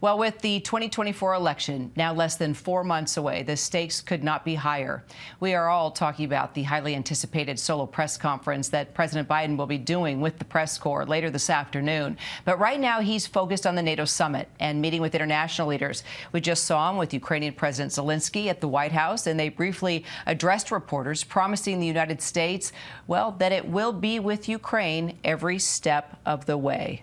Well, with the 2024 election now less than 4 months away, the stakes could not be higher. We are all talking about the highly anticipated solo press conference that President Biden will be doing with the press corps later this afternoon. But right now, he's focused on the NATO summit and meeting with international leaders. We just saw him with Ukrainian President Zelensky at the White House, and they briefly addressed reporters, promising the United States, well, that it will be with Ukraine every step of the way.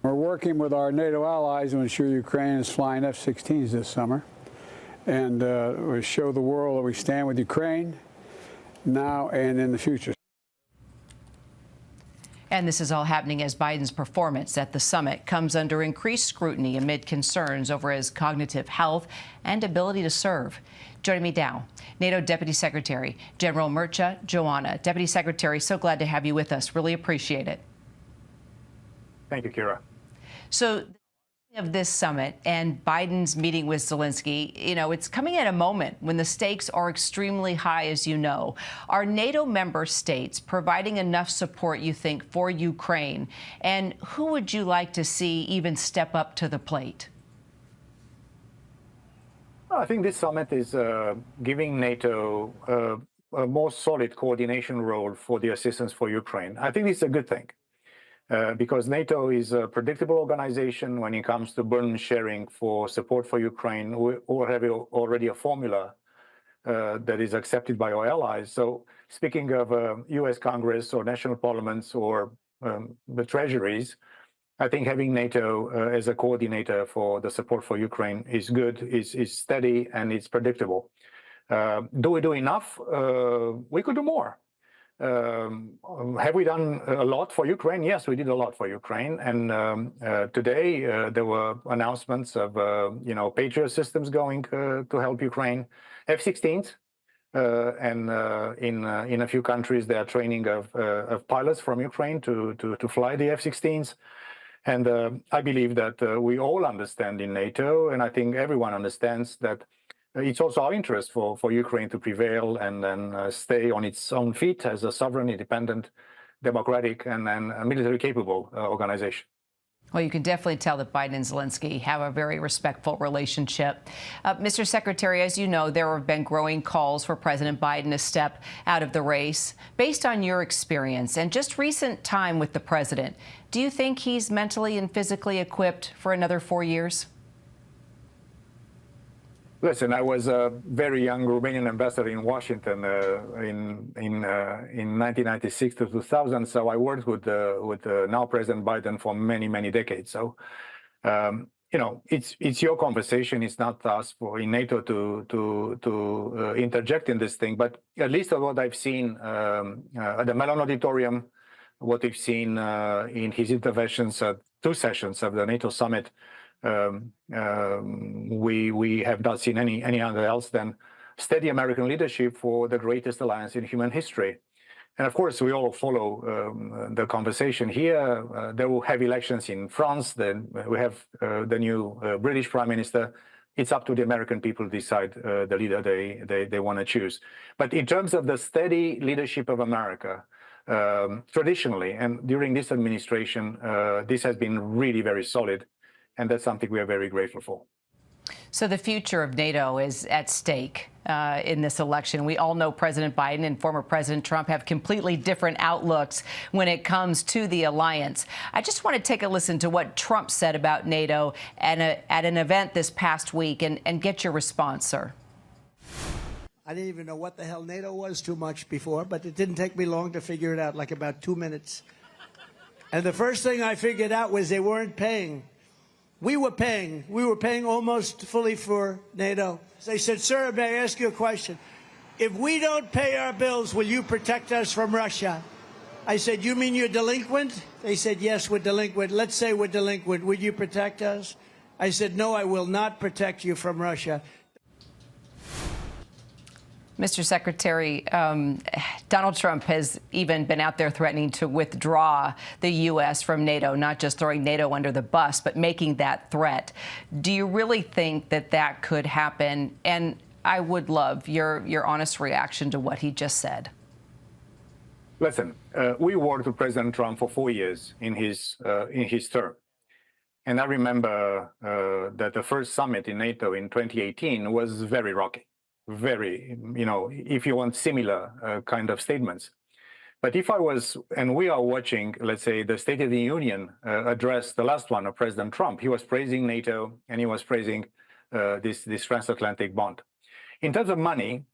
We're working with our NATO allies to ensure Ukraine is flying F-16s this summer, and we show the world that we stand with Ukraine now and in the future. And this is all happening as Biden's performance at the summit comes under increased scrutiny amid concerns over his cognitive health and ability to serve. Joining me now, NATO Deputy Secretary General Mircea Geoana. Deputy Secretary, so glad to have you with us. Really appreciate it. Thank you, Kira. So, of this summit and Biden's meeting with Zelensky, it's coming at a moment when the stakes are extremely high, as you know. Are NATO member states providing enough support, you think, for Ukraine? And who would you like to see even step up to the plate? I think this summit is giving NATO a more solid coordination role for the assistance for Ukraine. I think it's a good thing. Because NATO is a predictable organization when it comes to burden sharing for support for Ukraine. We have already a formula that is accepted by our allies. So speaking of U.S. Congress or national parliaments or the treasuries, I think having NATO as a coordinator for the support for Ukraine is good, is steady, and it's predictable. Do we do enough? We could do more. Have we done a lot for Ukraine? Yes, we did a lot for Ukraine. And today there were announcements of, Patriot systems going to help Ukraine, F-16s, and in a few countries they are training of pilots from Ukraine to fly the F-16s. And I believe that we all understand in NATO, and I think everyone understands that it's also our interest for Ukraine to prevail and then stay on its own feet as a sovereign, independent, democratic, and military-capable organization. Well, you can definitely tell that Biden and Zelensky have a very respectful relationship. Mr. Secretary, as you know, there have been growing calls for President Biden to step out of the race. Based on your experience and just recent time with the president, do you think he's mentally and physically equipped for another 4 years? Listen, I was a very young Romanian ambassador in Washington in 1996 to 2000. So I worked with now President Biden for many, many decades. So, it's your conversation. It's not us in NATO to interject in this thing. But at least what I've seen at the Mellon Auditorium, what we've seen in his interventions at 2 sessions of the NATO summit, we have not seen any other else than steady American leadership for the greatest alliance in human history. And of course, we all follow the conversation here. There will have elections in France. Then we have the new British Prime Minister. It's up to the American people to decide the leader they want to choose. But in terms of the steady leadership of America, traditionally and during this administration, this has been really very solid. And that's something we are very grateful for. So the future of NATO is at stake in this election. We all know President Biden and former President Trump have completely different outlooks when it comes to the alliance. I just want to take a listen to what Trump said about NATO at an event this past week and get your response, sir. I didn't even know what the hell NATO was too much before, but it didn't take me long to figure it out, like about 2 minutes. And the first thing I figured out was they weren't paying. We were paying almost fully for NATO. They said, sir, may I ask you a question? If we don't pay our bills, will you protect us from Russia? I said, you mean you're delinquent? They said, yes, we're delinquent. Let's say we're delinquent. Would you protect us? I said, no, I will not protect you from Russia. Mr. Secretary, Donald Trump has even been out there threatening to withdraw the U.S. from NATO, not just throwing NATO under the bus, but making that threat. Do you really think that that could happen? And I would love your honest reaction to what he just said. Listen, we worked with President Trump for 4 years in his term. And I remember that the first summit in NATO in 2018 was very rocky, very, if you want similar kind of statements. But if I was, and we are watching, let's say, the State of the Union address, the last one of President Trump, he was praising NATO and he was praising this transatlantic bond. In terms of money,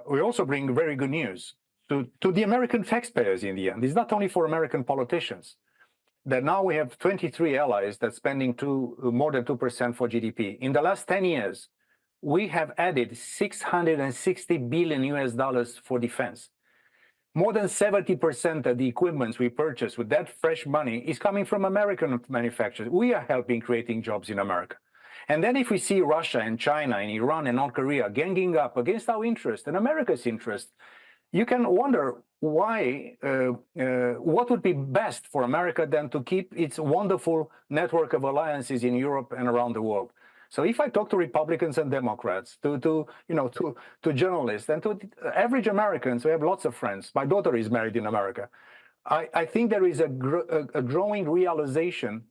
we also bring very good news to the American taxpayers in the end. It's not only for American politicians, that now we have 23 allies that's spending more than 2% for GDP. In the last 10 years, we have added $660 billion US for defense. More than 70% of the equipment we purchase with that fresh money is coming from American manufacturers. We are helping creating jobs in America. And then if we see Russia and China and Iran and North Korea ganging up against our interest and America's interest, you can wonder why, what would be best for America than to keep its wonderful network of alliances in Europe and around the world. So if I talk to Republicans and Democrats, to journalists and to average Americans, we have lots of friends. My daughter is married in America. I think there is a growing realization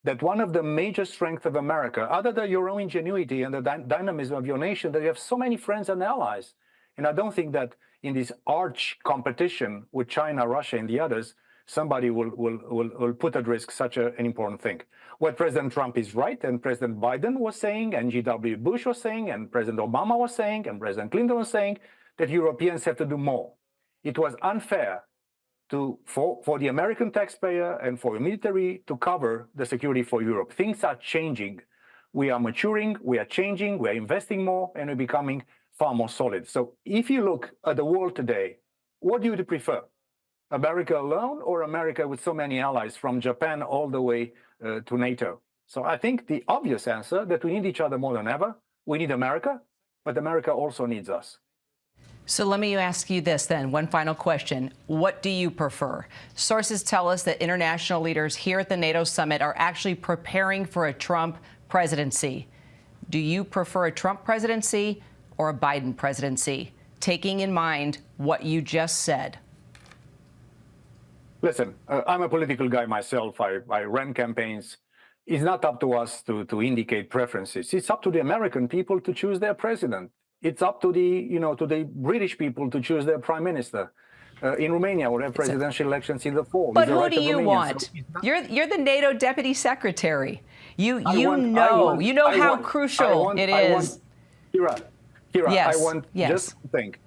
that one of the major strengths of America, other than your own ingenuity and the dynamism of your nation, that you have so many friends and allies. And I don't think that in this arch competition with China, Russia, and the others, somebody will put at risk such an important thing. What President Trump is right, and President Biden was saying, and G.W. Bush was saying, and President Obama was saying, and President Clinton was saying, that Europeans have to do more. It was unfair for the American taxpayer and for the military to cover the security for Europe. Things are changing. We are maturing, we are changing, we are investing more, and we're becoming far more solid. So if you look at the world today, what do you prefer? America alone or America with so many allies from Japan all the way to NATO? So I think the obvious answer that we need each other more than ever. We need America, but America also needs us. So let me ask you this then, one final question. What do you prefer? Sources tell us that international leaders here at the NATO summit are actually preparing for a Trump presidency. Do you prefer a Trump presidency or a Biden presidency, taking in mind what you just said? Listen, I'm a political guy myself. I ran campaigns. It's not up to us to indicate preferences. It's up to the American people to choose their president. It's up to the British people to choose their prime minister. In Romania, we'll have presidential elections in the fall. But who do you want? You're the NATO deputy secretary. You know how crucial it is. Kira, yes, I want just to think.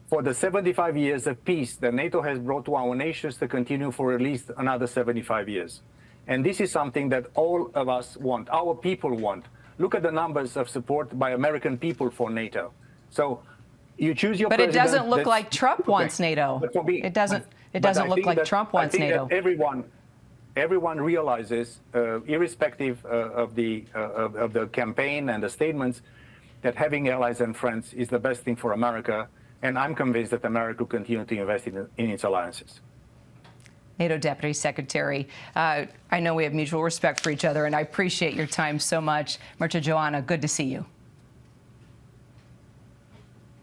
For the 75 years of peace that NATO has brought to our nations to continue for at least another 75 years. And this is something that all of us want, our people want. Look at the numbers of support by American people for NATO. So you choose your president. But it doesn't look like Trump wants NATO. But for me, it doesn't look like Trump wants NATO. Everyone realizes, irrespective of the campaign and the statements, that having allies and friends is the best thing for America. And I'm convinced that America will continue to invest in its alliances. NATO Deputy Secretary, I know we have mutual respect for each other, and I appreciate your time so much. Mircea Geoana, good to see you.